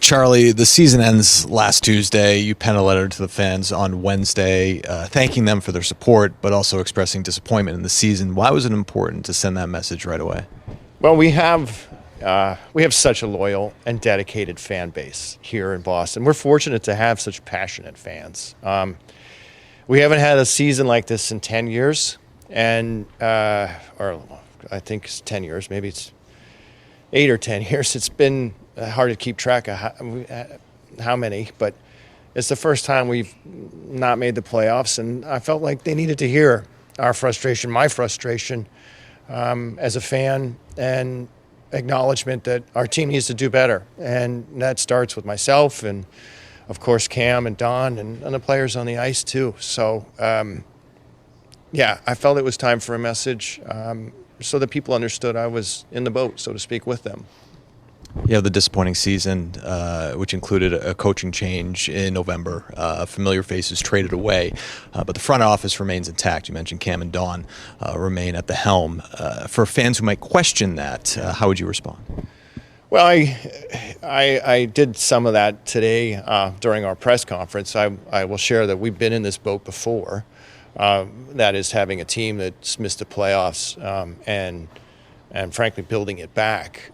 Charlie, the season ends last Tuesday. You penned a letter to the fans on Wednesday, thanking them for their support, but also expressing disappointment in the season. Why was it important to send that message right away? Well, we have such a loyal and dedicated fan base here in Boston. We're fortunate to have such passionate fans. We haven't had a season like this in 10 years, or I think it's 10 years, maybe it's 8 or 10 years. It's been hard to keep track of how many, but it's the first time we've not made the playoffs, and I felt like they needed to hear our frustration, my frustration as a fan, and acknowledgement that our team needs to do better. And that starts with myself and, of course, Cam and Don and the players on the ice too. So, I felt it was time for a message so that people understood I was in the boat, so to speak, with them. You have the disappointing season, which included a coaching change in November. Familiar faces traded away, but the front office remains intact. You mentioned Cam and Don remain at the helm. For fans who might question that, how would you respond? Well, I did some of that today during our press conference. I will share that we've been in this boat before. That is having a team that's missed the playoffs and frankly building it back.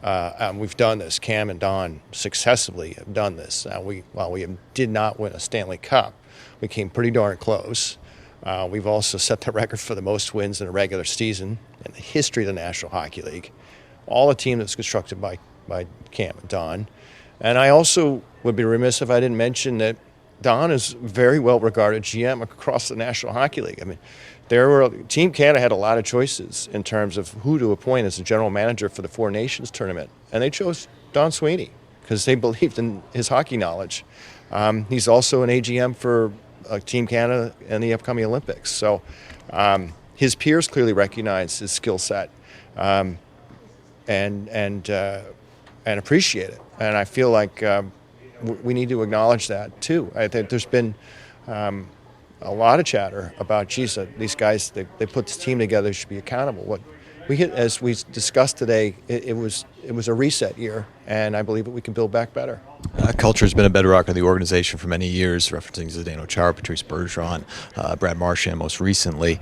We've done this. Cam and Don successfully have done this. While we did not win a Stanley Cup, we came pretty darn close. We've also set the record for the most wins in a regular season in the history of the National Hockey League. All a team that's constructed by Cam and Don. And I also would be remiss if I didn't mention that Don is very well regarded GM across the National Hockey League. I mean, Team Canada had a lot of choices in terms of who to appoint as the general manager for the Four Nations tournament, and they chose Don Sweeney because they believed in his hockey knowledge. He's also an AGM for Team Canada and the upcoming Olympics. So his peers clearly recognize his skill set and appreciate it. And I feel like we need to acknowledge that too. I think there's been a lot of chatter about, geez, these guys, they put this team together, should be accountable. As we discussed today, it was a reset year, and I believe that we can build back better. Culture has been a bedrock of the organization for many years, referencing Zdeno Chara, Patrice Bergeron, Brad Marchand most recently.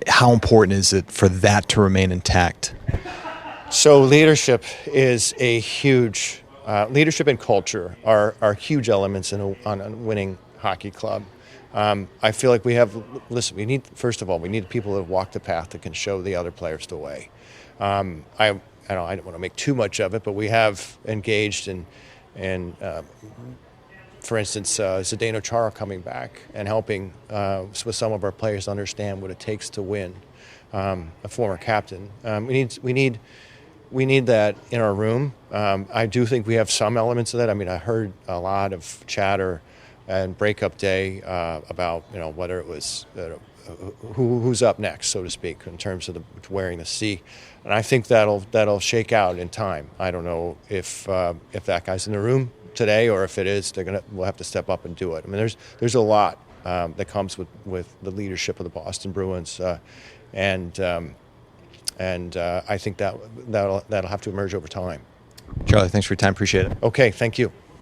How important is it for that to remain intact? So leadership is a huge, leadership and culture are huge elements on a winning hockey club. I feel like we need people that walk the path that can show the other players the way. I don't want to make too much of it, but we have engaged in for instance, Zdeno Chara coming back and helping with some of our players understand what it takes to win. A former captain. We need that in our room. I do think we have some elements of that. I mean, I heard a lot of chatter and breakup day about whether it was who's up next, so to speak, in terms of wearing the C, and I think that'll shake out in time. I don't know if that guy's in the room today, or if it is, we'll have to step up and do it. I mean, there's a lot that comes with the leadership of the Boston Bruins, and I think that'll have to emerge over time. Charlie, thanks for your time. Appreciate it. Okay, thank you.